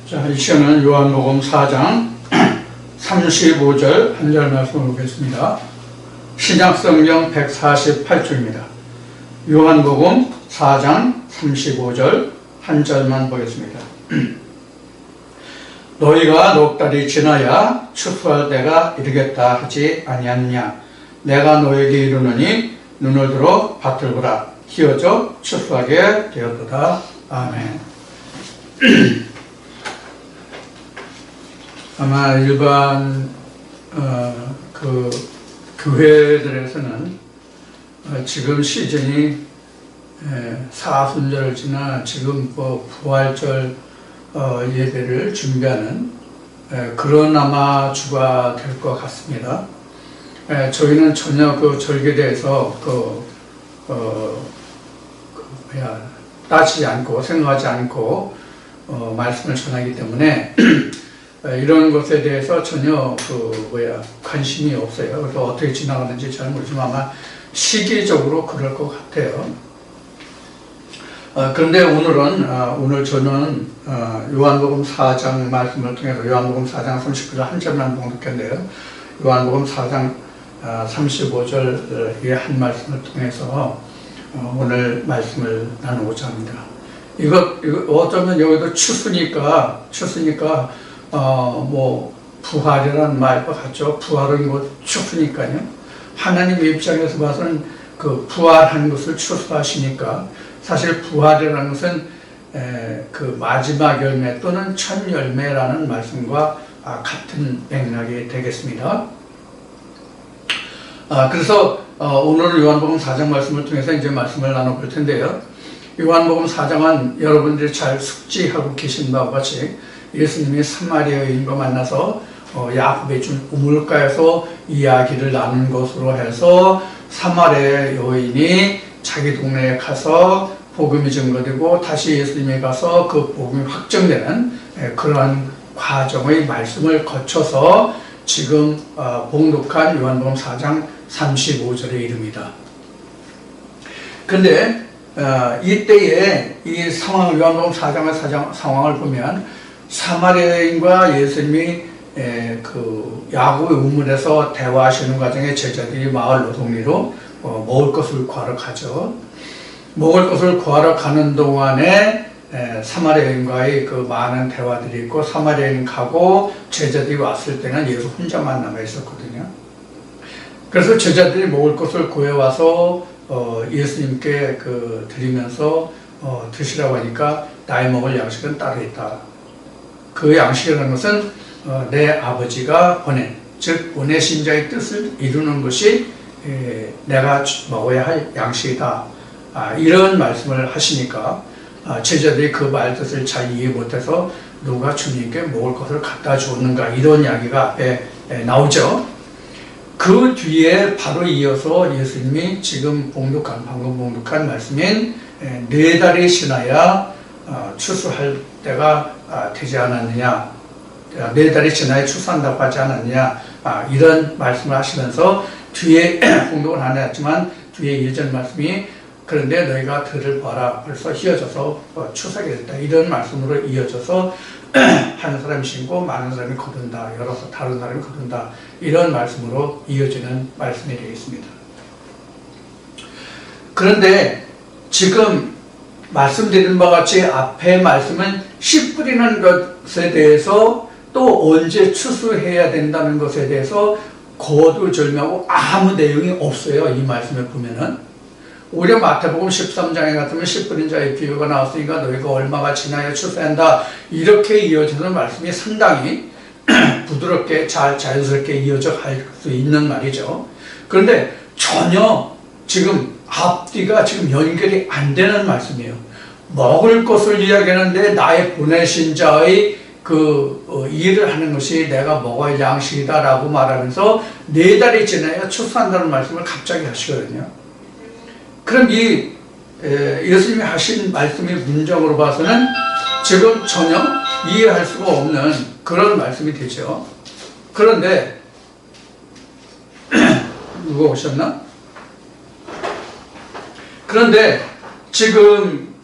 자, 이 시간은 요한복음 4장 35절 한 절 말씀을 보겠습니다. 신약성경 148쪽입니다. 요한복음 4장 35절 한 절만 보겠습니다. 너희가 넉 달이 지나야 추수할 때가 이르겠다 하지 아니하느냐. 내가 너에게 이르노니 눈을 들어 밭을 보라. 기어져 추수하게 되었도다. 아멘. 아마 일반 교회들에서는 지금 시즌이 사순절을 지나 지금 부활절 예배를 준비하는 그런 아마 주가 될 것 같습니다. 저희는 전혀 그 절기에 대해서 따지지 않고 생각하지 않고 말씀을 전하기 때문에 이런 것에 대해서 전혀 관심이 없어요. 그래서 어떻게 지나가는지 잘 모르지만 아마 시기적으로 그럴 것 같아요. 그런데 오늘 저는 요한복음 4장 말씀을 통해서 요한복음 4장 39절 한 절만 봉독했는데요. 요한복음 4장 35절의 한 말씀을 통해서 오늘 말씀을 나누고자 합니다. 이거 어쩌면 여기도 추수니까 부활이라는 말과 같죠. 부활은 추수니까요. 하나님의 입장에서 봐서는 그 부활한 것을 추수하시니까 사실 부활이라는 것은 그 마지막 열매 또는 첫 열매라는 말씀과 같은 맥락이 되겠습니다. 그래서 오늘 요한복음 4장 말씀을 통해서 이제 말씀을 나눠볼 텐데요. 요한복음 4장은 여러분들이 잘 숙지하고 계신 바와 같이 예수님이 사마리아 여인과 만나서 야곱의 준 우물가에서 이야기를 나눈 것으로 해서 사마리아 여인이 자기 동네에 가서 복음이 증거되고 다시 예수님이 가서 그 복음이 확정되는 그러한 과정의 말씀을 거쳐서 지금 봉독한 요한복음 4장 35절에 이릅니다. 근데 이때에 이 상황, 요한복음 4장의 상황을 보면 사마리아인과 예수님이 그 야곱의 우물에서 대화하시는 과정에 제자들이 마을 노동리로 먹을 것을 구하러 가죠. 먹을 것을 구하러 가는 동안에 사마리아인과의 그 많은 대화들이 있고 사마리아인 가고 제자들이 왔을 때는 예수 혼자만 남아 있었거든요. 그래서 제자들이 먹을 것을 구해와서 예수님께 드리면서 드시라고 하니까 나의 먹을 양식은 따로 있다. 그 양식이라는 것은 내 아버지가 보낸, 즉 보내신 자의 뜻을 이루는 것이 내가 먹어야 할 양식이다. 이런 말씀을 하시니까 제자들이 그 말 뜻을 잘 이해 못해서 누가 주님께 먹을 것을 갖다 주었는가 이런 이야기가 앞에 나오죠. 그 뒤에 바로 이어서 예수님이 지금 방금 봉독한 말씀인 4달이 지나야 추수할 때가 되지 않았느냐, 4달이 지나야 추수한다고 하지 않았느냐, 이런 말씀을 하시면서 뒤에 봉독은 안 했지만 뒤에 예전 말씀이 그런데 너희가 들을 봐라 벌써 휘어져서 추수하게 됐다 이런 말씀으로 이어져서 한 사람이 심고 많은 사람이 거둔다, 열어서 다른 사람이 거둔다 이런 말씀으로 이어지는 말씀이 되겠습니다. 그런데 지금 말씀드린 바와 같이 앞에 말씀은 씨 뿌리는 것에 대해서 또 언제 추수해야 된다는 것에 대해서 거두절미하고 아무 내용이 없어요. 이 말씀을 보면은 오히려 마태복음 13장에 같으면 씨 뿌린 자의 비유가 나왔으니까 너희가 얼마가 지나야 추수한다 이렇게 이어지는 말씀이 상당히 부드럽게 자연스럽게 이어져 갈 수 있는 말이죠. 그런데 전혀 지금 앞뒤가 지금 연결이 안 되는 말씀이에요. 먹을 것을 이야기하는데 나의 보내신 자의 일을 하는 것이 내가 먹어야 할 양식이다 라고 말하면서 4달이 지나야 추수한다는 말씀을 갑자기 하시거든요. 그럼 이 예수님이 하신 말씀의 문장으로 봐서는 지금 전혀 이해할 수가 없는 그런 말씀이 되죠. 그런데 누가 오셨나? 그런데 지금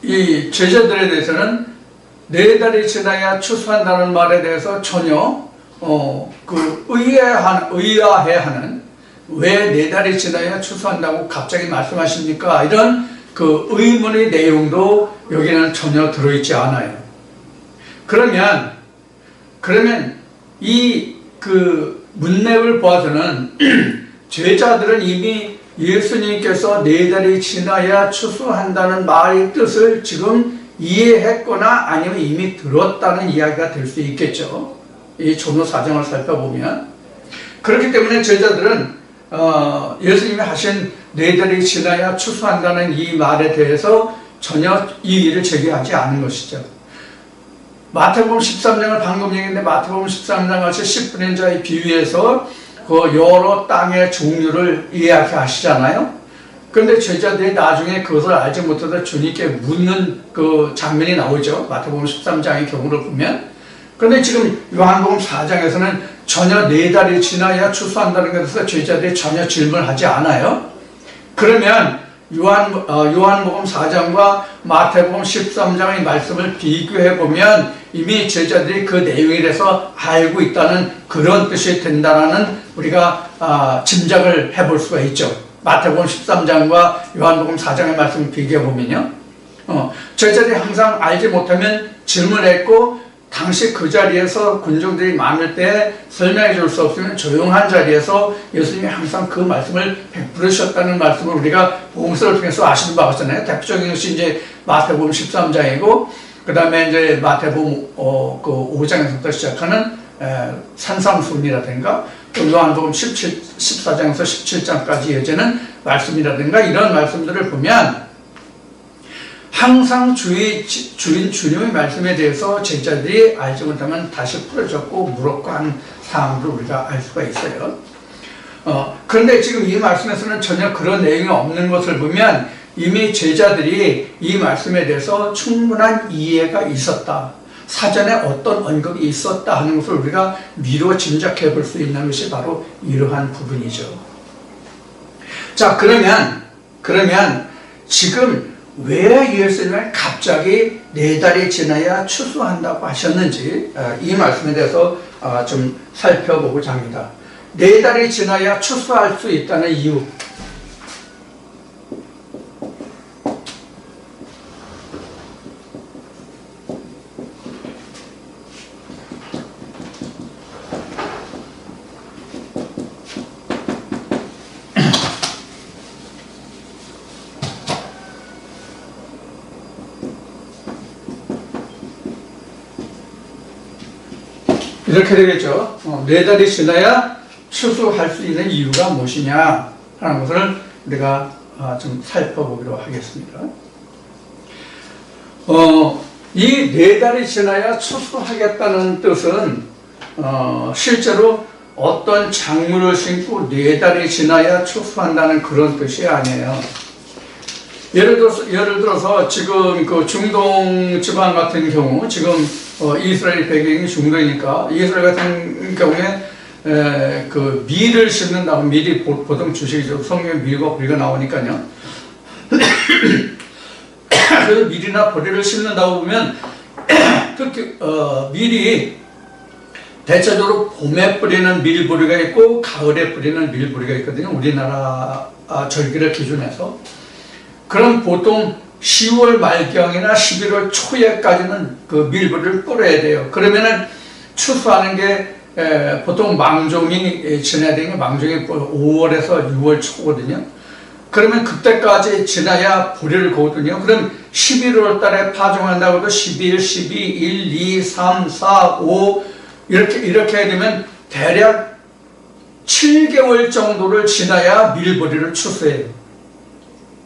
이 제자들에 대해서는 네 달이 지나야 추수한다는 말에 대해서 전혀 의아해하는, 왜 네 달이 지나야 추수한다고 갑자기 말씀하십니까? 이런 그 의문의 내용도 여기는 전혀 들어있지 않아요. 그러면 이 그 문맥을 보아서는 제자들은 이미 예수님께서 네 달이 지나야 추수한다는 말의 뜻을 지금 이해했거나 아니면 이미 들었다는 이야기가 될 수 있겠죠. 이 전후 사정을 살펴보면. 그렇기 때문에 제자들은 예수님이 하신 네 달이 지나야 추수한다는 이 말에 대해서 전혀 이의를 제기하지 않은 것이죠. 마태복음 13장을 방금 얘기했는데, 마태복음 13장 같이 10분의 자의 비유에서 그 여러 땅의 종류를 이야기하시잖아요. 그런데 제자들이 나중에 그것을 알지 못해서 주님께 묻는 그 장면이 나오죠. 마태복음 13장의 경우를 보면. 그런데 지금 요한복음 4장에서는 전혀 네 달이 지나야 추수한다는 것에서 제자들이 전혀 질문하지 않아요. 그러면 요한복음 4장과 마태복음 13장의 말씀을 비교해보면 이미 제자들이 그 내용에 대해서 알고 있다는 그런 뜻이 된다는 우리가 짐작을 해볼 수가 있죠. 마태복음 13장과 요한복음 4장의 말씀을 비교해보면요. 제자들이 항상 알지 못하면 질문했고, 당시 그 자리에서 군중들이 많을 때 설명해 줄 수 없으면 조용한 자리에서 예수님이 항상 그 말씀을 베풀으셨다는 말씀을 우리가 복음서를 통해서 아시는 바가 있잖아요. 대표적인 것이 이제 마태복음 13장이고, 그 다음에 이제 마태복음 그 5장에서부터 시작하는 산상수훈이라든가, 또 요한복음 14장에서 17장까지 이어지는 말씀이라든가, 이런 말씀들을 보면 항상 주인 주님의 말씀에 대해서 제자들이 알지 못하면 다시 풀어줬고 물었고 하는 사항을 우리가 알 수가 있어요. 그런데 지금 이 말씀에서는 전혀 그런 내용이 없는 것을 보면 이미 제자들이 이 말씀에 대해서 충분한 이해가 있었다, 사전에 어떤 언급이 있었다 하는 것을 우리가 미루어 짐작해 볼 수 있는 것이 바로 이러한 부분이죠. 자, 그러면 지금 왜 예수님은 갑자기 네 달이 지나야 추수한다고 하셨는지 이 말씀에 대해서 좀 살펴보고자 합니다. 네 달이 지나야 추수할 수 있다는 이유. 이렇게 되겠죠. 네 달이 지나야 추수할 수 있는 이유가 무엇이냐 하는 것을 우리가 좀 살펴보기로 하겠습니다. 이 네 달이 지나야 추수하겠다는 뜻은 실제로 어떤 작물을 심고 네 달이 지나야 추수한다는 그런 뜻이 아니에요. 예를 들어서 지금 그 중동 지방 같은 경우, 지금 이스라엘 배경이 중동이니까 이스라엘 같은 경우에 그 밀을 심는다고, 밀이 보통 주식이죠. 성경에 밀과 보리가 나오니까요. 그래서 밀이나 보리를 심는다고 보면 특히 밀이 대체적으로 봄에 뿌리는 밀보리가 있고 가을에 뿌리는 밀보리가 있거든요. 우리나라 절기를 기준해서. 그럼 보통 10월 말경이나 11월 초에까지는 그 밀보리를 뿌려야 돼요. 그러면은 추수하는 게 보통 망종이 지나야 되는 게, 망종이 5월에서 6월 초거든요. 그러면 그때까지 지나야 보리를 거거든요. 그럼 11월 달에 파종한다고 해도 11, 12, 1, 2, 3, 4, 5 이렇게 되면 대략 7개월 정도를 지나야 밀보리를 추수해요.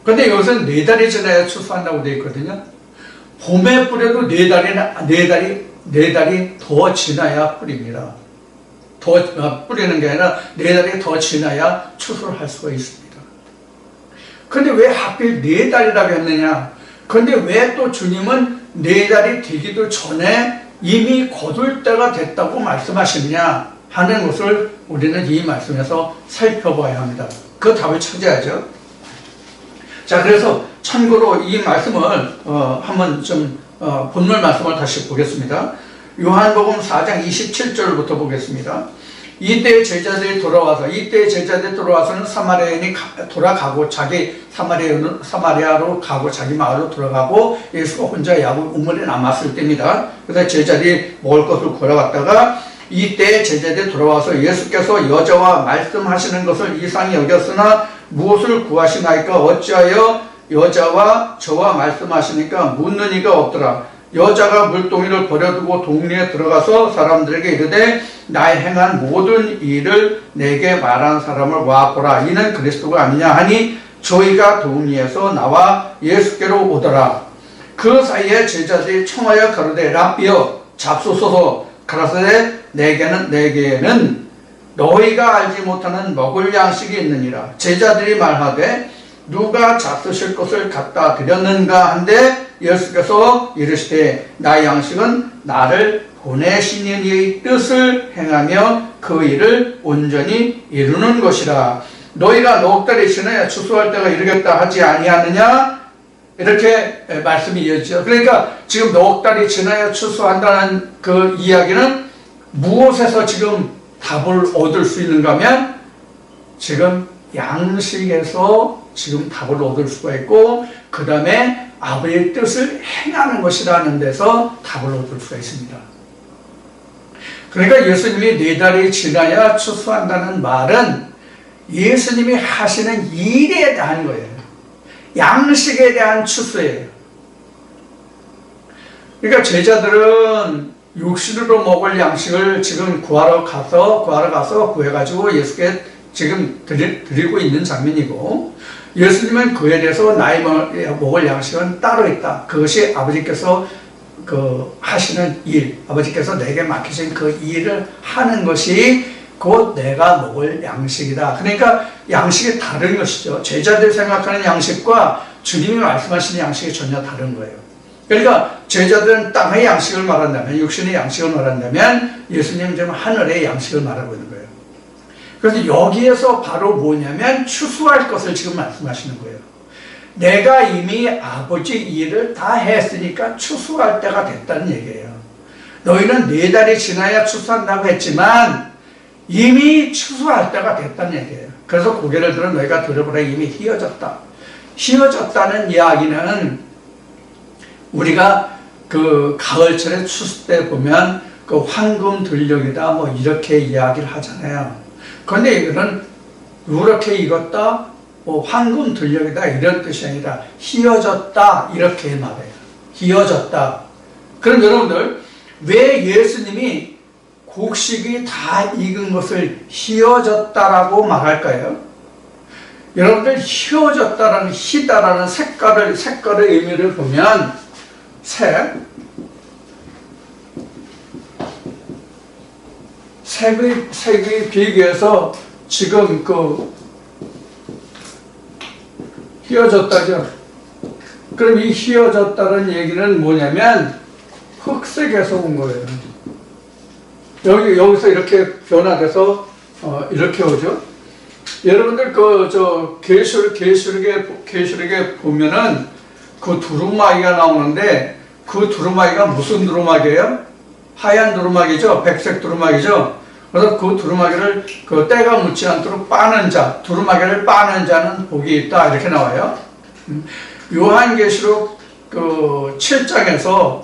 그런데 여기서는 네 달이 지나야 추수한다고 되어 있거든요. 봄에 뿌려도 네 달이 더 지나야 뿌립니다. 더 뿌리는 게 아니라 네 달이 더 지나야 추수를 할 수가 있습니다. 그런데 왜 하필 네 달이라고 했느냐? 그런데 왜 또 주님은 네 달이 되기도 전에 이미 거둘 때가 됐다고 말씀하시느냐 하는 것을 우리는 이 말씀에서 살펴봐야 합니다. 그 답을 찾아야죠. 자, 그래서 참고로 이 말씀을 한번 좀 본문 말씀을 다시 보겠습니다. 요한복음 4장 27절부터 보겠습니다. 이때 제자들이 돌아와서는 사마리아인이 돌아가고 사마리아로 가고 자기 마을로 돌아가고 예수가 혼자 야곱 우물에 남았을 때입니다. 그래서 제자들이 먹을 것을 구하러 갔다가 이때 제자들이 돌아와서 예수께서 여자와 말씀하시는 것을 이상히 여겼으나 무엇을 구하시나이까 어찌하여 여자와 저와 말씀하시니까 묻는 이가 없더라. 여자가 물동이를 버려두고 동리에 들어가서 사람들에게 이르되 나의 행한 모든 일을 내게 말한 사람을 와보라. 이는 그리스도가 아니냐 하니 저희가 동리에서 나와 예수께로 오더라. 그 사이에 제자들이 청하여 가로되 라삐여 잡수소서. 가라사대 내게는 너희가 알지 못하는 먹을 양식이 있느니라. 제자들이 말하되 누가 잡수실 것을 갖다 드렸는가 한데 예수께서 이르시되 나의 양식은 나를 보내신 이의 뜻을 행하며 그 일을 온전히 이루는 것이라. 너희가 넉 달이 지나야 추수할 때가 이르겠다 하지 아니하느냐? 이렇게 말씀이 이어지죠. 그러니까 지금 넉 달이 지나야 추수한다는 그 이야기는 무엇에서 지금 답을 얻을 수 있는가 하면 지금 양식에서 지금 답을 얻을 수가 있고 그 다음에 아버지의 뜻을 행하는 것이라는 데서 답을 얻을 수가 있습니다. 그러니까 예수님이 4달이 지나야 추수한다는 말은 예수님이 하시는 일에 대한 거예요. 양식에 대한 추수예요. 그러니까 제자들은 육신으로 먹을 양식을 지금 구하러 가서 구해가지고 예수께 지금 드리고 있는 장면이고 예수님은 그에 대해서 나의 먹을 양식은 따로 있다. 그것이 아버지께서 하시는 일, 아버지께서 내게 맡기신 그 일을 하는 것이 곧 내가 먹을 양식이다. 그러니까 양식이 다른 것이죠. 제자들 생각하는 양식과 주님이 말씀하시는 양식이 전혀 다른 거예요. 그러니까 제자들은 땅의 양식을 말한다면, 육신의 양식을 말한다면 예수님은 지금 하늘의 양식을 말하고 있는 거예요. 그래서 여기에서 바로 뭐냐면 추수할 것을 지금 말씀하시는 거예요. 내가 이미 아버지 일을 다 했으니까 추수할 때가 됐다는 얘기예요. 너희는 4달이 지나야 추수한다고 했지만 이미 추수할 때가 됐다는 얘기예요. 그래서 고개를 들어 너희가 들어보라. 이미 휘어졌다. 휘어졌다는 이야기는 우리가 그 가을철에 추수 때 보면 그 황금 들녘이다 뭐 이렇게 이야기를 하잖아요. 그런데 이거는 누렇게 익었다, 뭐 황금 들녘이다 이런 뜻이 아니라 휘어졌다 이렇게 말해요. 휘어졌다. 그럼 여러분들 왜 예수님이 곡식이 다 익은 것을 휘어졌다라고 말할까요? 여러분들 휘어졌다라는 희다라는 색깔의 의미를 보면 색의 비교해서 지금 휘어졌다죠. 그럼 이 휘어졌다는 얘기는 뭐냐면 흑색에서 온 거예요. 여기서 이렇게 변화돼서 이렇게 오죠. 여러분들 계시록에 보면은 그 두루마기가 나오는데 그 두루마기가 무슨 두루마기예요? 하얀 두루마기죠. 백색 두루마기죠. 그래서 그 두루마기를 때가 묻지 않도록 빠는 자, 두루마기를 빠는 자는 복이 있다 이렇게 나와요. 요한계시록 7장에서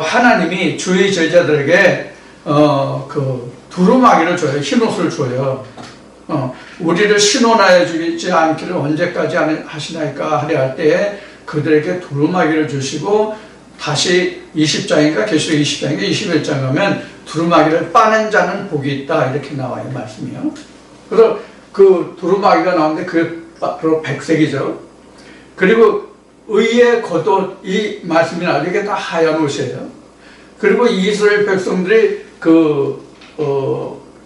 하나님이 주의 제자들에게 두루마기를 줘요. 흰옷을 줘요. 우리를 신혼하여 주지 않기를 언제까지 하시나이까 하려 할 때에 그들에게 두루마기를 주시고 다시 20장인가 계시록 20장인가 21장 가면 두루마기를 빠는 자는 복이 있다 이렇게 나와요. 말씀이요. 그래서 그 두루마기가 나오는데 그게 바로 백색이죠. 그리고 의의 겉옷 이 말씀이 나오죠. 이게 다 하얀 옷이에요. 그리고 이스라엘 백성들이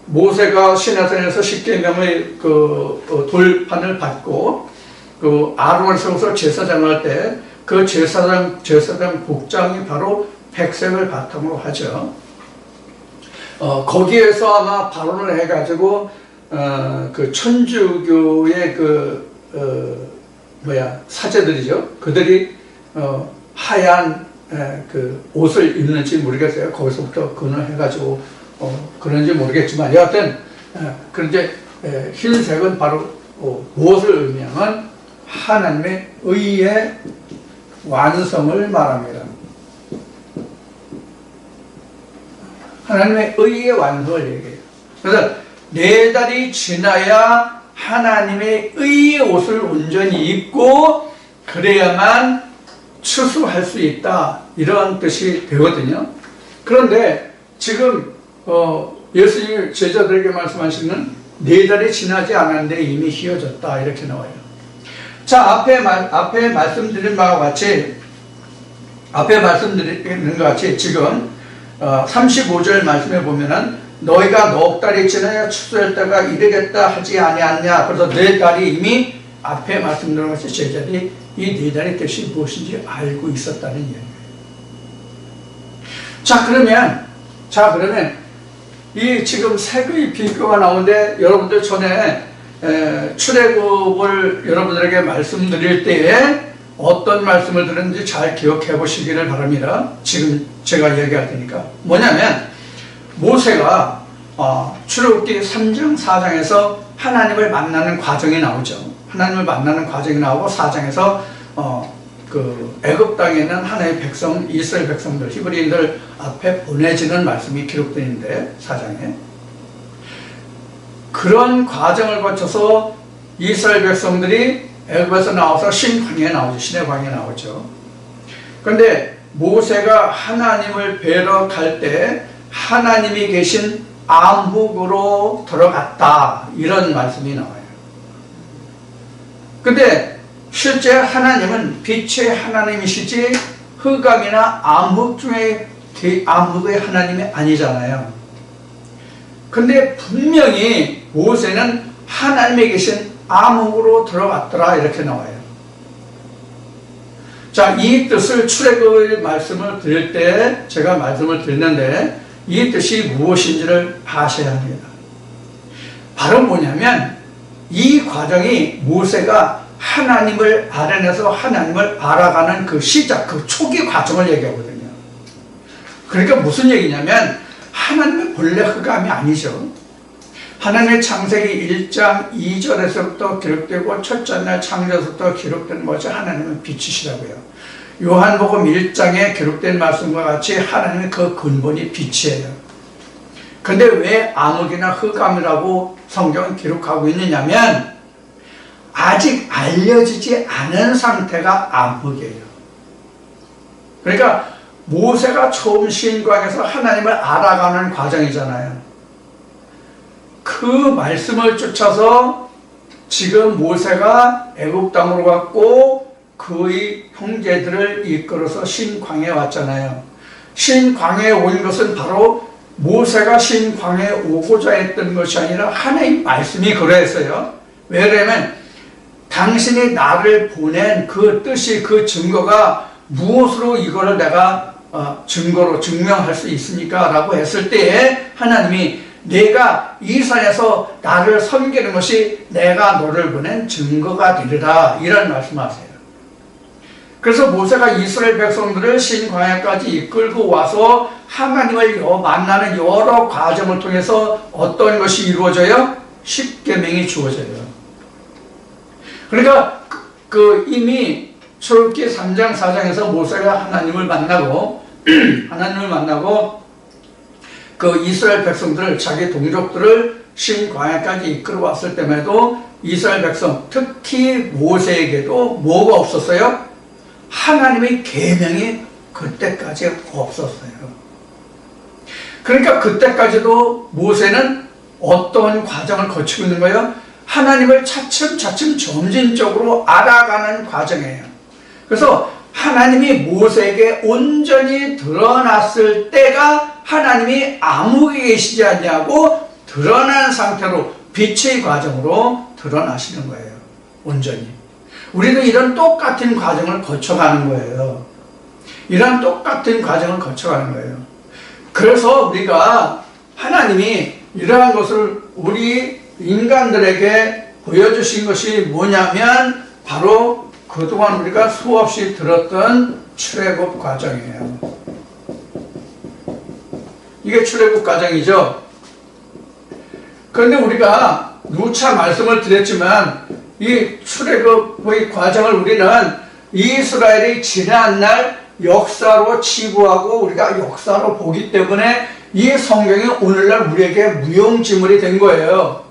모세가 시내산에서 십계명의 돌판을 받고 아론을 세워서 제사장을 할 때 그 제사장 복장이 바로 백색을 바탕으로 하죠. 거기에서 아마 발언을 해가지고 그 천주교의 사제들이죠. 그들이 하얀 그 옷을 입는지 모르겠어요. 거기서부터 근원해가지고 그런지 모르겠지만 여하튼 그런데 흰색은 바로 무엇을 의미하면 하나님의 의의 완성을 말합니다. 하나님의 의의 완성을 얘기해요. 그래서 4달이 지나야 하나님의 의의 옷을 온전히 입고 그래야만 추수할 수 있다, 이런 뜻이 되거든요. 그런데 지금 예수님이 제자들에게 말씀하시는 4달이 지나지 않았는데 이미 휘어졌다, 이렇게 나와요. 자, 앞에 말씀드린 바와 같이 지금 35절 말씀에 보면은 너희가 넉 달이 지나야 추수할 때가 이르겠다 하지 아니하냐. 그래서 4달이 이미 앞에 말씀드린 것이 제자들이 이 4달의 뜻이 무엇인지 알고 있었다는 이야기예요. 자, 그러면 이 지금 색의 비교가 나오는데 여러분들 전에 출애굽을 여러분들에게 말씀드릴 때에 어떤 말씀을 들었는지 잘 기억해 보시기를 바랍니다. 지금 제가 얘기할 테니까. 뭐냐면 모세가 출애굽기 3장 4장에서 하나님을 만나는 과정이 나오죠. 하나님을 만나는 과정이 나오고 4장에서 그 애굽 땅에 있는 하나님의 백성, 이스라엘 백성들, 히브리인들 앞에 보내지는 말씀이 기록되어 있는데 4장에 그런 과정을 거쳐서 이스라엘 백성들이 애굽에서 나와서 신광야에 나오죠. 신의 광야에 나오죠. 그런데 모세가 하나님을 뵈러 갈 때 하나님이 계신 암흑으로 들어갔다, 이런 말씀이 나와요. 근데 실제 하나님은 빛의 하나님이시지 흑암이나 암흑 중에 암흑의 하나님이 아니잖아요. 근데 분명히 모세는 하나님이 계신 암흑으로 들어갔더라, 이렇게 나와요. 자, 이 뜻을 출애굽의 말씀을 드릴 때 제가 말씀을 드렸는데 이 뜻이 무엇인지를 아셔야 합니다. 바로 뭐냐면 이 과정이 모세가 하나님을 알아내서 하나님을 알아가는 그 시작, 그 초기 과정을 얘기하거든요. 그러니까 무슨 얘기냐면 하나님은 본래 흑암이 아니죠. 하나님의 창세기 1장 2절에서부터 기록되고 첫째 날 창조에서부터 기록된 것이 하나님은 빛이시라고요. 요한복음 1장에 기록된 말씀과 같이 하나님의 그 근본이 빛이에요. 근데 왜 암흑이나 흑암이라고 성경은 기록하고 있느냐면 아직 알려지지 않은 상태가 암흑이에요. 그러니까 모세가 처음 신광에서 하나님을 알아가는 과정이잖아요. 그 말씀을 쫓아서 지금 모세가 애굽 땅으로 갔고 그의 형제들을 이끌어서 신광야에 왔잖아요. 신광야에 온 것은 바로 모세가 신광야에 오고자 했던 것이 아니라 하나님 말씀이 그러했어요. 왜냐하면 당신이 나를 보낸 그 뜻이, 그 증거가 무엇으로 이거를 내가 증거로 증명할 수 있습니까? 라고 했을 때에 하나님이 내가 이 산에서 나를 섬기는 것이 내가 너를 보낸 증거가 되리라, 이런 말씀하세요. 그래서 모세가 이스라엘 백성들을 신광야까지 이끌고 와서 하나님을 만나는 여러 과정을 통해서 어떤 것이 이루어져요? 십계명이 주어져요. 그러니까 이미 출애굽기 3장 4장에서 모세가 하나님을 만나고 그 이스라엘 백성들을, 자기 동족들을 신광야까지 이끌어 왔을 때에도 이스라엘 백성, 특히 모세에게도 뭐가 없었어요? 하나님의 계명이 그때까지 없었어요. 그러니까 그때까지도 모세는 어떤 과정을 거치고 있는 거예요? 하나님을 차츰차츰 점진적으로 알아가는 과정이에요. 그래서 하나님이 모세에게 온전히 드러났을 때가 하나님이 암흑에 계시지 않냐고 드러난 상태로 빛의 과정으로 드러나시는 거예요. 온전히. 우리도 이런 똑같은 과정을 거쳐가는 거예요. 이런 똑같은 과정을 거쳐가는 거예요. 그래서 우리가 하나님이 이러한 것을 우리 인간들에게 보여주신 것이 뭐냐면 바로 그동안 우리가 수없이 들었던 출애굽 과정이에요. 이게 출애굽 과정이죠. 그런데 우리가 누차 말씀을 드렸지만 이 출애굽의 과정을 우리는 이스라엘이 지난날 역사로 치부하고 우리가 역사로 보기 때문에 이 성경이 오늘날 우리에게 무용지물이 된 거예요.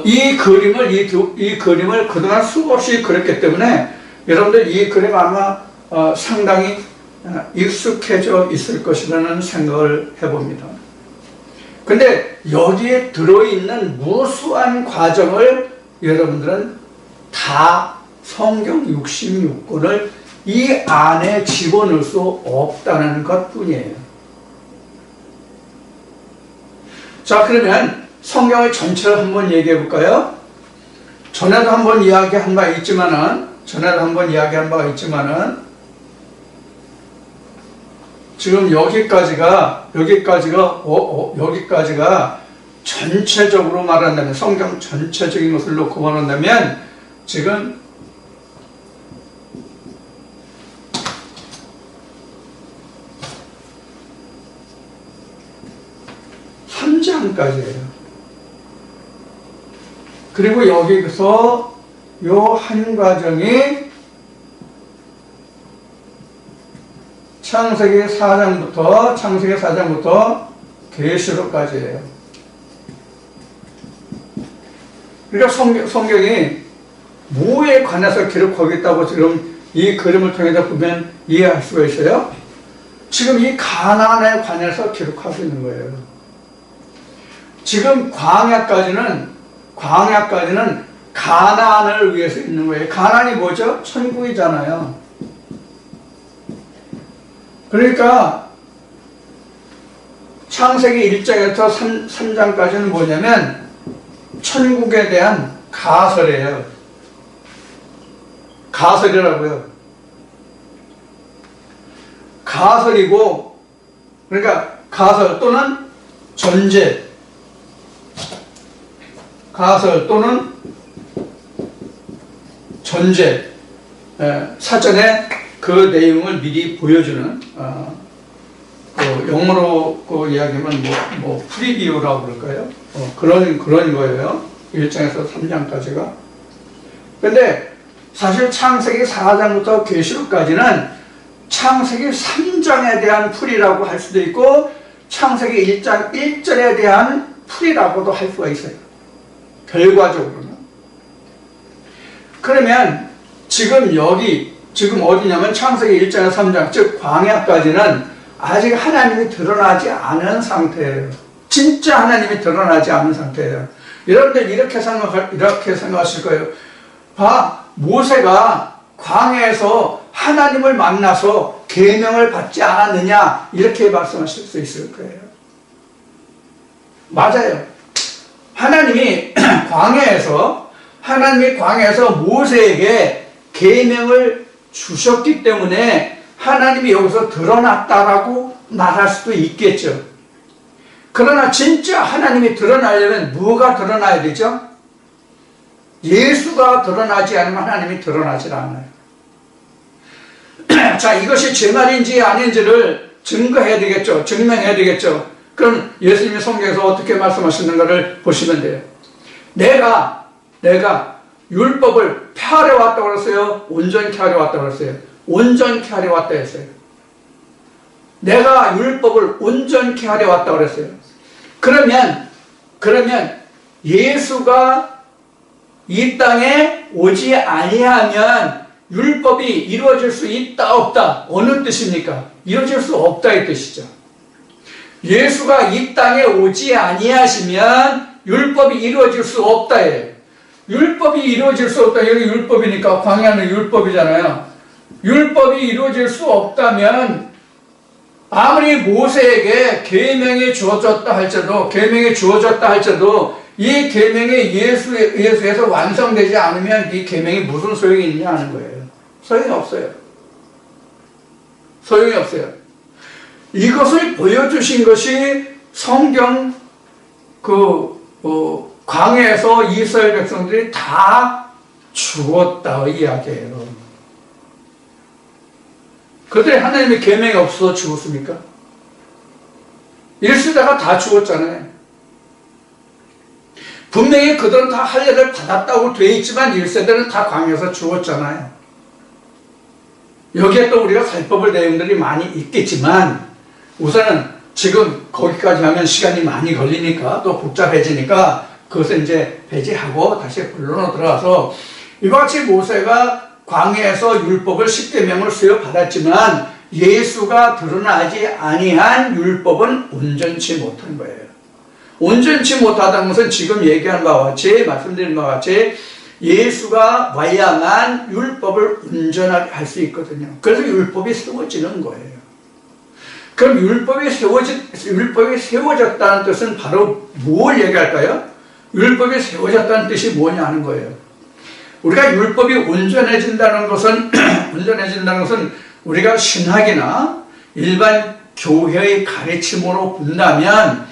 이 그림을 그동안 수없이 그렸기 때문에 여러분들 이 그림 아마 상당히 익숙해져 있을 것이라는 생각을 해봅니다. 근데 여기에 들어있는 무수한 과정을 여러분들은 다 성경 66권을 이 안에 집어넣을 수 없다는 것 뿐이에요. 자, 그러면 성경의 전체를 한번 얘기해 볼까요? 전에도 한번 이야기한 바가 있지만은 지금 여기까지가 전체적으로 말한다면, 성경 전체적인 것을 놓고 말한다면 지금 3장까지예요. 그리고 여기서 요 한 과정이 창세기 4장부터 계시록까지예요. 그러니까 성경이 뭐에 관해서 기록하겠다고 지금 이 그림을 통해서 보면 이해할 수가 있어요. 지금 이 가나안에 관해서 기록하고 있는 거예요. 지금 광야까지는 가나안을 위해서 있는 거예요. 가나안이 뭐죠? 천국이잖아요. 그러니까 창세기 1장에서 3장까지는 뭐냐면 천국에 대한 가설이에요. 가설이라고요. 가설이고, 그러니까 가설 또는 전제, 가설 또는 전제, 사전에 그 내용을 미리 보여주는, 영어로 이야기하면 프리비우라고 그럴까요? 그런 거예요. 1장에서 3장까지가. 근데 사실 창세기 4장부터 계시록까지는 창세기 3장에 대한 풀이라고 할 수도 있고, 창세기 1장 1절에 대한 풀이라고도 할 수가 있어요. 결과적으로는. 그러면 지금 어디냐면 창세기 1장에서 3장, 즉 광야까지는 아직 하나님이 드러나지 않은 상태예요. 진짜 하나님이 드러나지 않은 상태예요. 여러분들 이렇게 생각하실 거예요. 모세가 광야에서 하나님을 만나서 계명을 받지 않았느냐, 이렇게 말씀하실 수 있을 거예요. 맞아요. 하나님이 광야에서 모세에게 계명을 주셨기 때문에 하나님이 여기서 드러났다라고 말할 수도 있겠죠. 그러나 진짜 하나님이 드러나려면 뭐가 드러나야 되죠? 예수가 드러나지 않으면 하나님이 드러나질 않아요. 자, 이것이 제 말인지 아닌지를 증거해야 되겠죠. 증명해야 되겠죠. 그럼 예수님이 성경에서 어떻게 말씀하시는가를 보시면 돼요. 내가 율법을 폐하려 왔다고 그랬어요? 온전케 하려 왔다고 그랬어요? 온전케 하려 왔다 했어요. 내가 율법을 온전케 하려 왔다고 그랬어요. 그러면 예수가 이 땅에 오지 아니하면 율법이 이루어질 수 있다 없다, 어느 뜻입니까? 이루어질 수 없다 이 뜻이죠. 예수가 이 땅에 오지 아니하시면 율법이 이루어질 수 없다예요. 율법이 이루어질 수 없다. 여기 율법이니까 광야는 율법이잖아요. 율법이 이루어질 수 없다면 아무리 모세에게 계명이 주어졌다 할지라도 이 계명이 예수에서 완성되지 않으면 이 계명이 무슨 소용이 있냐 하는 거예요. 소용이 없어요. 소용이 없어요. 이것을 보여주신 것이 성경 광야에서 이스라엘 백성들이 다 죽었다 이야기예요. 그들이 하나님의 계명이 없어서 죽었습니까? 1세대가 다 죽었잖아요. 분명히 그들은 다 할례를 받았다고 되어 있지만 1세대는 다 광야에서 죽었잖아요. 여기에 또 우리가 살펴볼 내용들이 많이 있겠지만 우선은 지금 거기까지 하면 시간이 많이 걸리니까 또 복잡해지니까 그것을 이제 배제하고 다시 본론으로 들어가서 이와 같이 모세가 광야에서 율법을 10계명을 수여받았지만 예수가 드러나지 아니한 율법은 온전치 못한 거예요. 온전치 못하다는 것은 지금 얘기한 바와 같이 말씀드린 바와 같이 예수가 와야만 율법을 온전하게 할 수 있거든요. 그래서 율법이 세워지는 거예요. 그럼 율법이 세워졌다는 뜻은 바로 뭘 얘기할까요? 율법이 세워졌다는 뜻이 뭐냐 하는 거예요. 우리가 율법이 온전해진다는 것은 우리가 신학이나 일반 교회의 가르침으로 본다면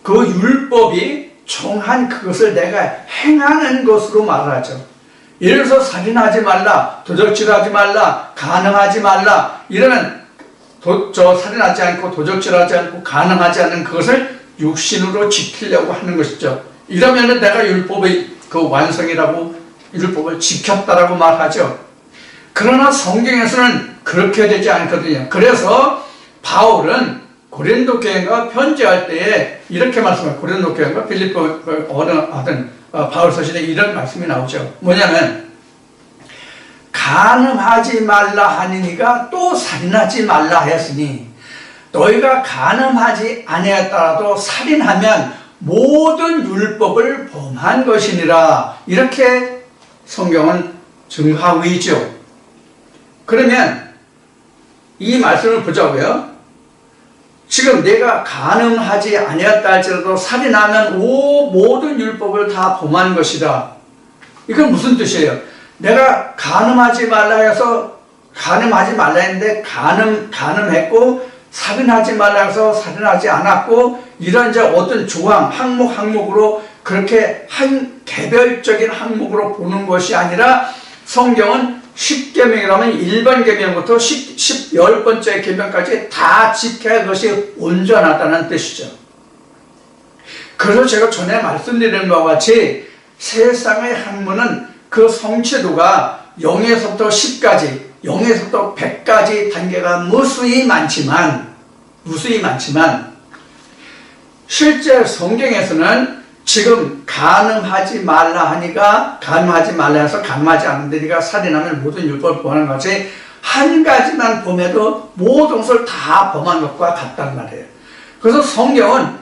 그 율법이 총한 그것을 내가 행하는 것으로 말하죠. 예를 들어서 살인하지 말라, 도적질하지 말라, 간음하지 말라 이러면 살인하지 않고 도적질하지 않고 간음하지 않는 그것을 육신으로 지키려고 하는 것이죠. 이러면 내가 율법의 그 완성이라고 율법을 지켰다라고 말하죠. 그러나 성경에서는 그렇게 되지 않거든요. 그래서 바울은 고린도 교회가 편지할 때에 이렇게 말씀해요. 고린도 교회가 빌립보 하던 바울 서신에 이런 말씀이 나오죠. 뭐냐면 간음하지 말라 하니니가 또 살인하지 말라 하였으니 너희가 간음하지 아니하더라도 살인하면 모든 율법을 범한 것이니라. 이렇게 성경은 증거하고 있죠. 그러면 이 말씀을 보자고요. 지금 내가 간음하지 아니었다 할지라도 살인하면 모든 율법을 다 범한 것이다. 이건 무슨 뜻이에요? 내가 간음하지 말라 해서 간음하지 말라 했는데 간음했고 살인하지 말라 해서 살인하지 않았고 이런 이제 어떤 조항 항목으로 그렇게 한 개별적인 항목으로 보는 것이 아니라 성경은 10계명이라면 1번 계명부터 10번째 계명까지 다 지켜야 그것이 온전하다는 뜻이죠. 그래서 제가 전에 말씀드린 바와 같이 세상의 학문은 그 성취도가 0에서부터 10까지, 0에서부터 100까지 단계가 무수히 많지만 실제 성경에서는 지금 간음하지 말라 하니까 간음하지 말라 해서 간음하지 않는데 네가 살인하면 모든 율법을 범하는 것이 한 가지만 범해도 모든 것을 다 범한 것과 같단 말이에요. 그래서 성경은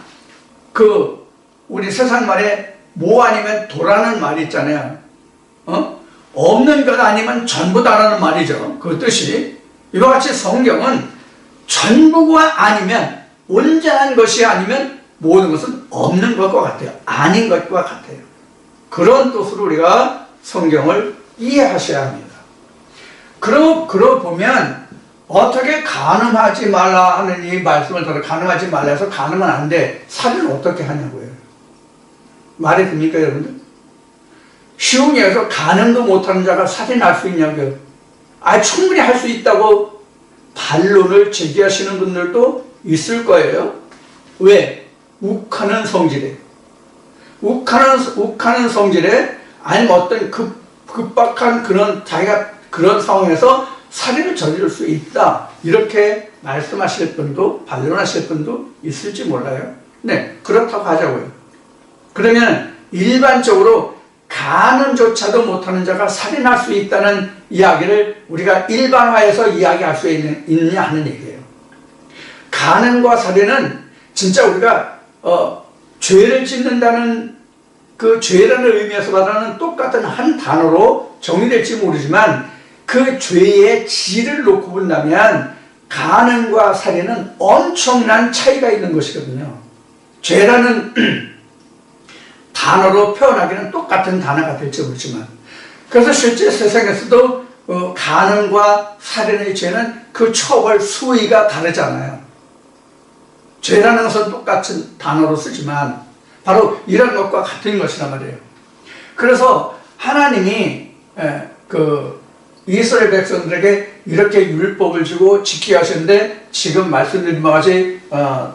우리 세상 말에 뭐 아니면 도라는 말이 있잖아요. 없는 것 아니면 전부다라는 말이죠. 그 뜻이 이와 같이 성경은 전부가 아니면 온전한 것이 아니면 모든 것은 없는 것과 같아요. 아닌 것과 같아요. 그런 뜻으로 우리가 성경을 이해하셔야 합니다. 그러고 보면 어떻게 간음하지 말라 하는 이 말씀을 들어 간음하지 말라 해서 간음은 안 돼. 살인을 어떻게 하냐고요. 말이 됩니까 여러분들? 쉬운 얘기해서 간음도 못하는 자가 살인할 수 있냐고요. 충분히 할 수 있다고 반론을 제기하시는 분들도 있을 거예요. 왜? 욱하는 성질에 아니면 어떤 급박한 자기가 그런 상황에서 살인을 저지를 수 있다 이렇게 말씀하실 분도 반론하실 분도 있을지 몰라요. 네, 그렇다고 하자고요. 그러면 일반적으로 간음조차도 못하는 자가 살인할 수 있다는 이야기를 우리가 일반화해서 이야기할 수 있느냐 하는 얘기예요. 간음과 살인은 진짜 우리가 죄를 짓는다는 그 죄라는 의미에서 말하는 똑같은 한 단어로 정리될지 모르지만 그 죄의 질을 놓고 본다면 간음과 살인은 엄청난 차이가 있는 것이거든요. 죄라는 단어로 표현하기는 똑같은 단어가 될지 모르지만 그래서 실제 세상에서도 간음과 살인의 죄는 그 처벌 수위가 다르잖아요. 죄라는 것은 똑같은 단어로 쓰지만 바로 이런 것과 같은 것이란 말이에요. 그래서 하나님이 이스라엘 백성들에게 이렇게 율법을 주고 지키게 하셨는데, 지금 말씀드린 바와 같이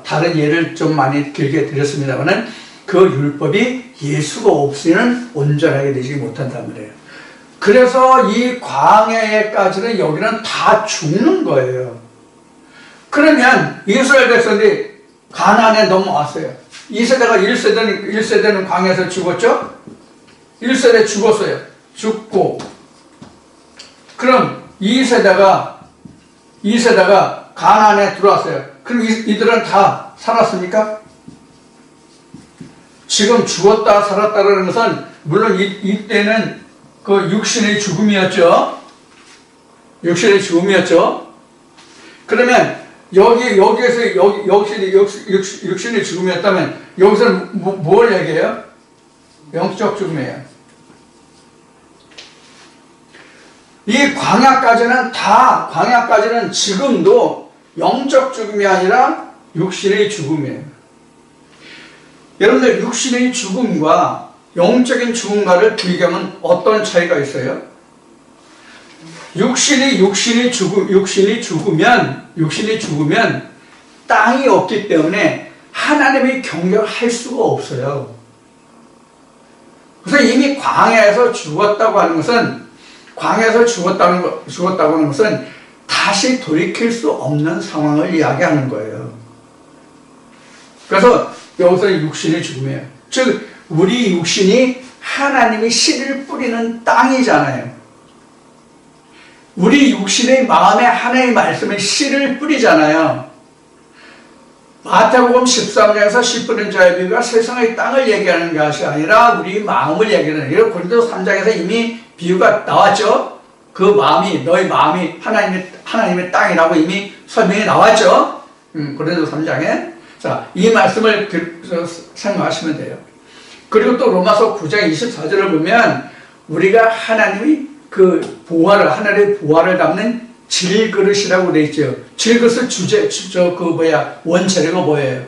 다른 예를 좀 많이 길게 드렸습니다만은 그 율법이 예수가 없이는 온전하게 되지 못한단 말이에요. 그래서 이 광야에까지는 여기는 다 죽는 거예요. 그러면 이스라엘 백성들이 가나안에 넘어왔어요. 2세대가 1세대는 광야에서 죽었죠? 1세대 죽었어요. 죽고. 그럼 2세대가 가나안에 들어왔어요. 그럼 이들은 다 살았습니까? 지금 죽었다 살았다라는 것은 물론 이때는 그 육신의 죽음이었죠. 육신의 죽음이었죠. 그러면 여기에서 육신의 죽음이었다면 여기서는 뭘 얘기해요? 영적 죽음이에요. 이 광야까지는 지금도 영적 죽음이 아니라 육신의 죽음이에요. 여러분들, 육신의 죽음과 영적인 죽음과를 비교하면 어떤 차이가 있어요? 육신이 죽으면 땅이 없기 때문에 하나님의 경배를 할 수가 없어요. 그래서 이미 광야에서 죽었다고 하는 것은 다시 돌이킬 수 없는 상황을 이야기하는 거예요. 그래서 여기서 육신의 죽음이에요. 즉 우리 육신이 하나님이 씨를 뿌리는 땅이잖아요. 우리 육신의 마음에 하나님의 말씀의 씨를 뿌리잖아요. 마태복음 13장에서 씨 뿌린 자의 비유가 세상의 땅을 얘기하는 것이 아니라 우리 마음을 얘기하는 거예요. 고린도 3장에서 이미 비유가 나왔죠. 그 마음이, 너희 마음이 하나님의 땅이라고 이미 설명이 나왔죠. 고린도 3장에. 자, 이 말씀을 생각하시면 돼요. 그리고 또 로마서 9장 24절을 보면 우리가 하나님의 하나님의 보화를 담는 질그릇이라고 되어 있죠. 질그릇 원재료가 뭐예요?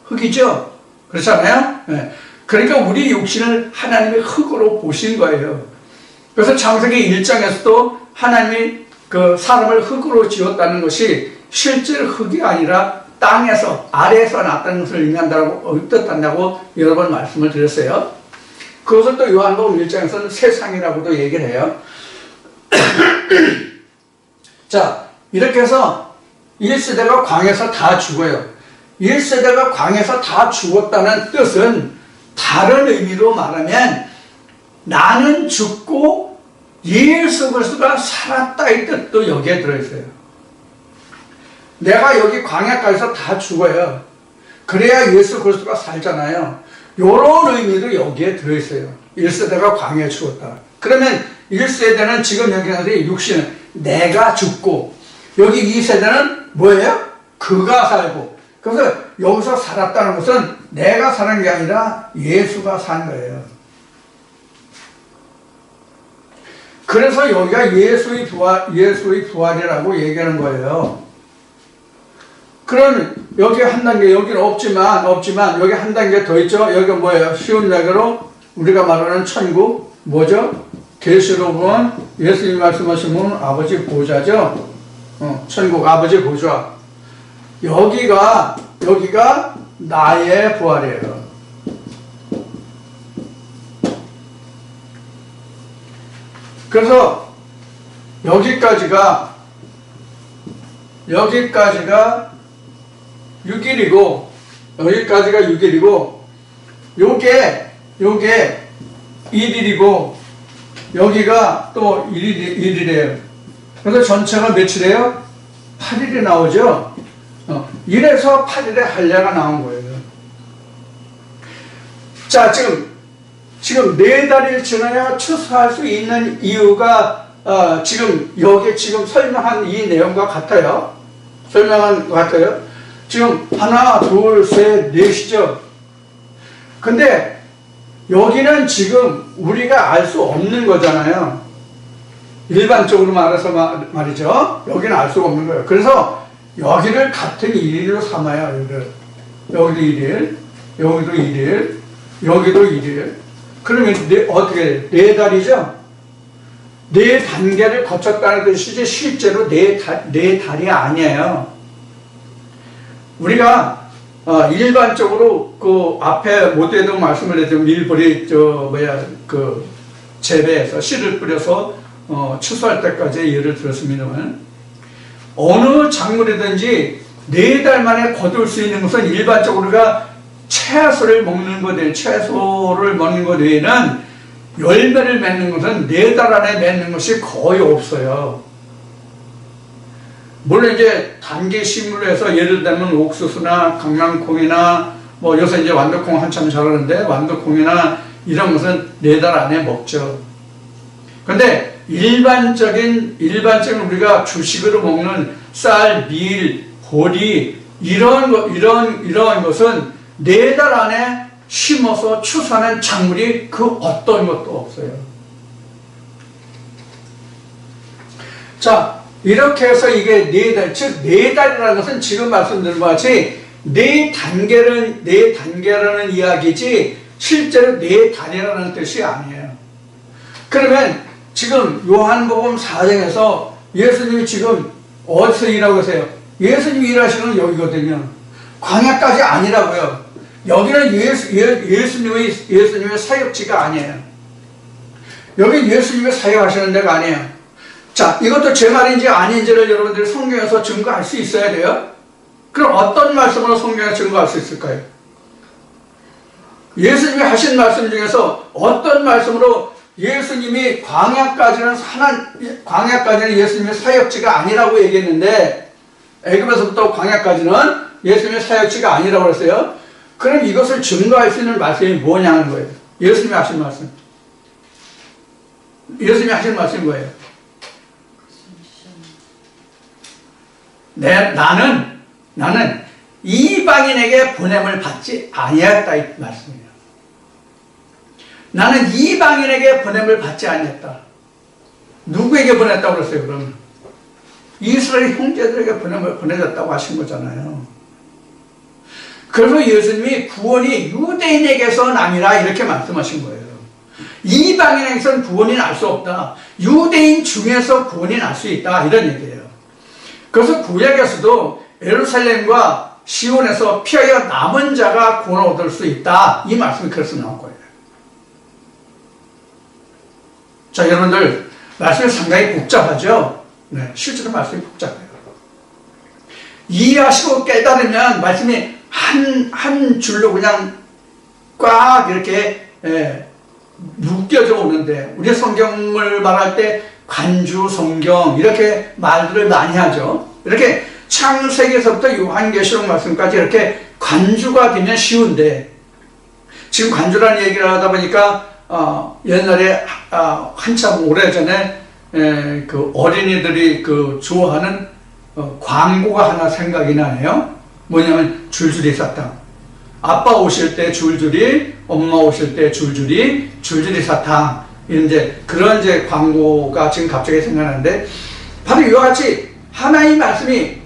흙이죠? 그렇잖아요? 네. 그러니까 우리 육신을 하나님의 흙으로 보신 거예요. 그래서 창세기 1장에서도 하나님이 사람을 흙으로 지었다는 것이 실제로 흙이 아니라 땅에서, 아래에서 났다는 것을 의미한다고, 뜻한다고 여러 번 말씀을 드렸어요. 그것을 또 요한복음 1장에서는 세상이라고도 얘기를 해요. 자, 이렇게 해서 1세대가 광야에서 다 죽어요. 1세대가 광야에서 다 죽었다는 뜻은 다른 의미로 말하면 나는 죽고 예수 그리스도가 살았다 이 뜻도 여기에 들어있어요. 내가 여기 광야까지서 다 죽어요. 그래야 예수 그리스도가 살잖아요. 이런 의미도 여기에 들어있어요. 1세대가 광야에 죽었다. 그러면 1세대는 지금 여기서 육신은 내가 죽고, 여기 2세대는 뭐예요? 그가 살고. 그래서 여기서 살았다는 것은 내가 사는 게 아니라 예수가 산 거예요. 그래서 여기가 예수의 부활이라고 얘기하는 거예요. 그럼 여기 한 단계, 여기는 없지만 여기 한 단계 더 있죠. 여기가 뭐예요? 쉬운 얘기로 우리가 말하는 천국, 뭐죠? 계시록 보면 예수님이 말씀하시면 아버지 보좌죠. 천국 아버지 보좌. 여기가 나의 부활이에요. 그래서 여기까지가 6일이고 여기까지가 6일이고 요게 1일이고 여기가 또 1일이에요. 그래서 전체가 며칠이에요? 8일이 나오죠. 이래서 8일에 할례가 나온 거예요. 자, 지금 4달이 지나야 추수할 수 있는 이유가 지금 설명한 이 내용과 같아요. 지금 하나, 둘, 셋, 넷이죠. 근데 여기는 지금 우리가 알 수 없는 거잖아요. 일반적으로 말해서 말이죠. 여기는 알 수가 없는 거예요. 그래서 여기를 같은 일일로 삼아요. 여기도 일일, 여기도 일일, 여기도 일일. 그러면 어떻게 네 달이죠? 네 단계를 거쳤다는 뜻이지 실제로 네 달이 아니에요. 우리가 일반적으로 그 앞에 모두에도 말씀을 했지만 밀보리 그 재배해서 씨를 뿌려서 추수할 때까지 예를 들었습니다만 어느 작물이든지 네 달 만에 거둘 수 있는 것은 일반적으로 우리가 채소를 먹는 것 외에는 열매를 맺는 것은 네 달 안에 맺는 것이 거의 없어요. 물론 이제 단계 식물로 해서 예를 들면 옥수수나 강낭콩이나 뭐 요새 이제 완두콩 한참 자라는데 완두콩이나 이런 것은 네 달 안에 먹죠. 근데 일반적인 우리가 주식으로 먹는 쌀, 밀, 보리 이런 것은 네 달 안에 심어서 추수하는 작물이 그 어떤 것도 없어요. 자, 이렇게 해서 이게 네 달, 즉 네 달이라는 것은 지금 말씀드린 것 같이 네 단계라는 이야기지 실제로 네 달이라는 뜻이 아니에요. 그러면 지금 요한복음 4장에서 예수님이 지금 어디서 일하고 계세요? 예수님이 일하시는 건 여기거든요. 광야까지 아니라고요. 여기는 예수님의 사역지가 아니에요. 여기 예수님이 사역하시는 데가 아니에요. 자, 이것도 제 말인지 아닌지를 여러분들이 성경에서 증거할 수 있어야 돼요. 그럼 어떤 말씀으로 성경에 증거할 수 있을까요? 예수님이 하신 말씀 중에서 어떤 말씀으로 예수님이 광야까지는 예수님의 사역지가 아니라고 얘기했는데 애굽에서부터 광야까지는 예수님의 사역지가 아니라고 그랬어요. 그럼 이것을 증거할 수 있는 말씀이 뭐냐는 거예요. 예수님이 하신 말씀. 예수님이 하신 말씀이 뭐예요? 나는 이방인에게 보냄을 받지 아니했다 이 말씀이에요. 나는 이방인에게 보냄을 받지 아니했다. 누구에게 보냈다고 그랬어요, 그러면? 이스라엘 형제들에게 보냄을 보내줬다고 하신 거잖아요. 그래서 예수님이 구원이 유대인에게서 남이라 이렇게 말씀하신 거예요. 이방인에게서는 구원이 날 수 없다. 유대인 중에서 구원이 날 수 있다. 이런 얘기예요. 그래서 구약에서도 예루살렘과 시온에서 피하여 남은 자가 구원을 얻을 수 있다. 이 말씀이 그래서 나온 거예요. 자, 여러분들 말씀이 상당히 복잡하죠? 네, 실제로 말씀이 복잡해요. 이해하시고 깨달으면 말씀이 한 줄로 그냥 꽉 이렇게 묶여져 오는데 우리 성경을 말할 때 관주 성경 이렇게 말들을 많이 하죠. 이렇게 창세기에서부터 요한계시록 말씀까지 이렇게 관주가 되면 쉬운데 지금 관주라는 얘기를 하다 보니까 옛날에 한참 오래전에 그 어린이들이 그 좋아하는 광고가 하나 생각이 나네요. 뭐냐면 줄줄이 사탕. 아빠 오실 때 줄줄이, 엄마 오실 때 줄줄이 사탕. 이제 그런 이제 광고가 지금 갑자기 생각나는데 바로 이와 같이 하나의 말씀이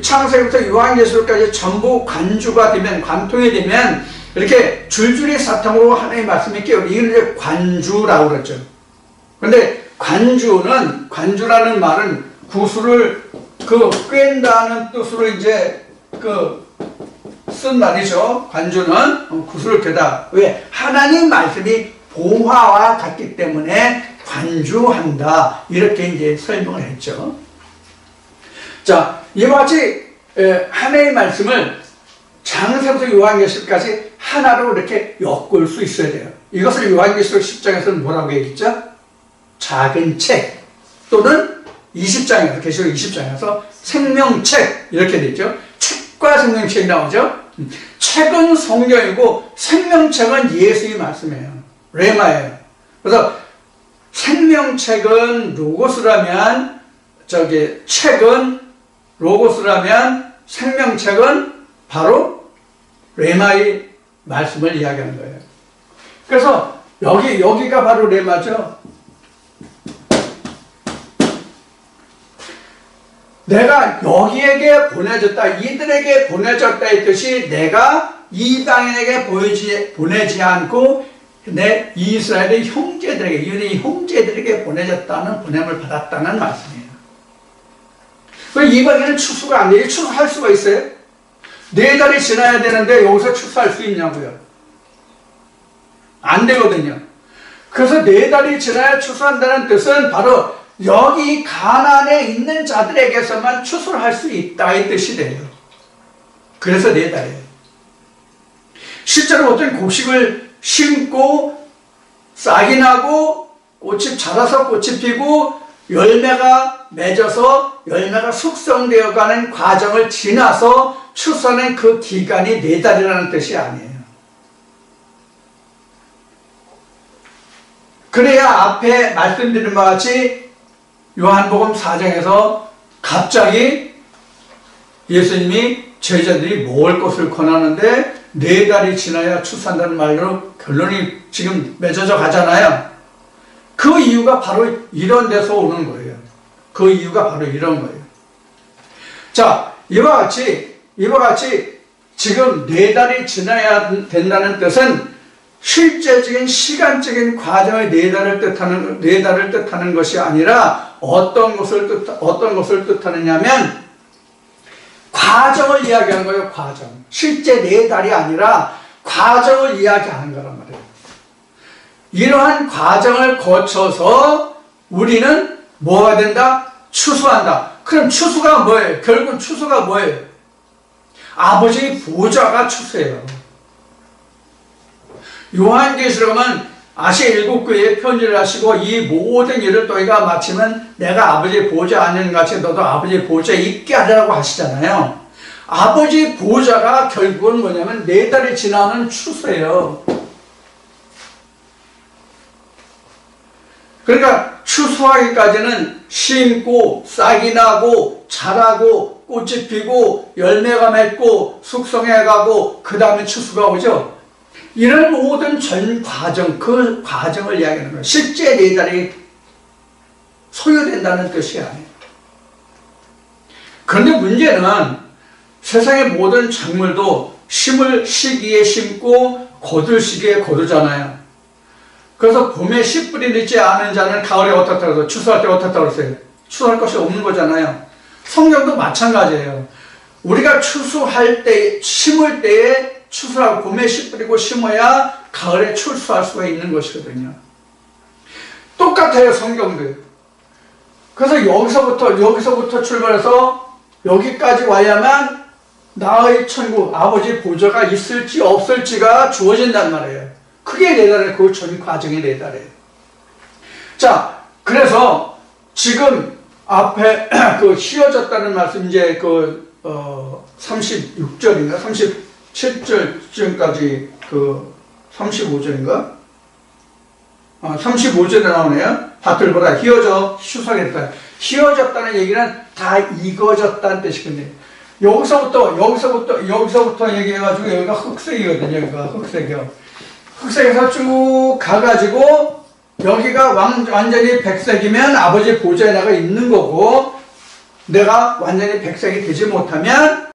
창세기부터 요한계시록까지 전부 관주가 되면 관통이 되면 이렇게 줄줄이 사탕으로 하나의 말씀이 깨어 이건 이제 관주라고 그랬죠. 근데 관주라는 말은 구슬을 꿰다는 뜻으로 이제 쓴 말이죠. 관주는 구슬을 꿰다. 왜? 하나님 말씀이 보화와 같기 때문에 관주한다. 이렇게 이제 설명을 했죠. 자, 이와 같이 하나의 말씀을 창세부터 요한계시록까지 하나로 이렇게 엮을 수 있어야 돼요. 이것을 요한계시록 10장에서는 뭐라고 얘기했죠? 작은 책 또는 20장에서 계시록 20장에서 생명책 이렇게 되죠. 책과 생명책이 나오죠. 책은 성경이고 생명책은 예수의 말씀이에요. 레마예요. 그래서 생명책은 로고스라면 책은 로고스라면 생명책은 바로 레마의 말씀을 이야기하는 거예요. 그래서 여기가 바로 레마죠. 내가 여기에게 보내졌다, 이들에게 보내졌다 했듯이 내가 이방인에게 보내지 않고 내 이스라엘의 형제들에게, 유대 형제들에게 보내졌다는 보냄을 받았다는 말씀이에요. 왜 이방인은 추수가 안 돼요? 추수할 수가 있어요? 4달이 지나야 되는데 여기서 추수할 수 있냐고요? 안 되거든요. 그래서 4달이 지나야 추수한다는 뜻은 바로 여기 가나안에 있는 자들에게서만 추수를 할 수 있다 이 뜻이 돼요. 그래서 4달이에요. 실제로 어떤 곡식을 심고 싹이 나고 꽃이 자라서 꽃이 피고 열매가 맺어서 열매가 숙성되어 가는 과정을 지나서 추수하는 그 기간이 4달이라는 뜻이 아니에요. 그래야 앞에 말씀드린 바와 같이 요한복음 4장에서 갑자기 예수님이 제자들이 먹을 것을 권하는데 4달이 지나야 추수한다는 말로 결론이 지금 맺어져 가잖아요. 그 이유가 바로 이런 데서 오는 거예요. 그 이유가 바로 이런 거예요. 자, 이와 같이 지금 4달이 지나야 된다는 뜻은 실제적인 시간적인 과정의 4달을 뜻하는 것이 아니라 어떤 것을 뜻하느냐면 과정을 이야기하는 거예요. 과정. 실제 4달이 아니라 과정을 이야기하는 거란 말이에요. 이러한 과정을 거쳐서 우리는 뭐가 된다? 추수한다. 그럼 추수가 뭐예요? 결국 추수가 뭐예요? 아버지의 보좌가 추수예요. 요한계시록은 아시아 7교회에 편지를 하시고 이 모든 일을 너희가 마치면 내가 아버지의 보좌 앉는 같이 너도 아버지의 보좌에 있게 하라고 하시잖아요. 아버지의 보좌가 결국은 뭐냐면 4달이 지나는 추수예요. 그러니까 추수하기까지는 심고 싹이 나고 자라고 꽃이 피고 열매가 맺고 숙성해가고 그 다음에 추수가 오죠. 이런 모든 전 과정, 그 과정을 이야기하는 거예요. 실제 4달이 소요된다는 뜻이 아니에요. 그런데 문제는 세상의 모든 작물도 심을 시기에 심고 거둘 시기에 거두잖아요. 그래서 봄에 씨 뿌리 넣지 않은 자는 가을에 어떻다 그래서 추수할 때 어떻다 그랬어요? 추수할 것이 없는 거잖아요. 성경도 마찬가지예요. 우리가 추수할 때, 심을 때에 추수하고 봄에 씨 뿌리고 심어야 가을에 출수할 수가 있는 것이거든요. 똑같아요, 성경도. 그래서 여기서부터 출발해서 여기까지 와야만 나의 천국, 아버지 보좌가 있을지 없을지가 주어진단 말이에요. 그게 4달이에요. 그 전 과정이 4달이에요. 자, 그래서 지금 앞에 그 휘어졌다는 말씀, 이제 36절인가? 37절쯤까지 35절인가? 35절에 나오네요. 밭을 보라, 휘어져, 추수하겠다. 휘어졌다는 얘기는 다 익어졌다는 뜻이거든요. 여기서부터 얘기해가지고 여기가 흑색이거든요. 여기가 흑색이요. 흑색에서 쭉 가가지고 여기가 완전히 백색이면 아버지 보좌에 내가 있는 거고, 내가 완전히 백색이 되지 못하면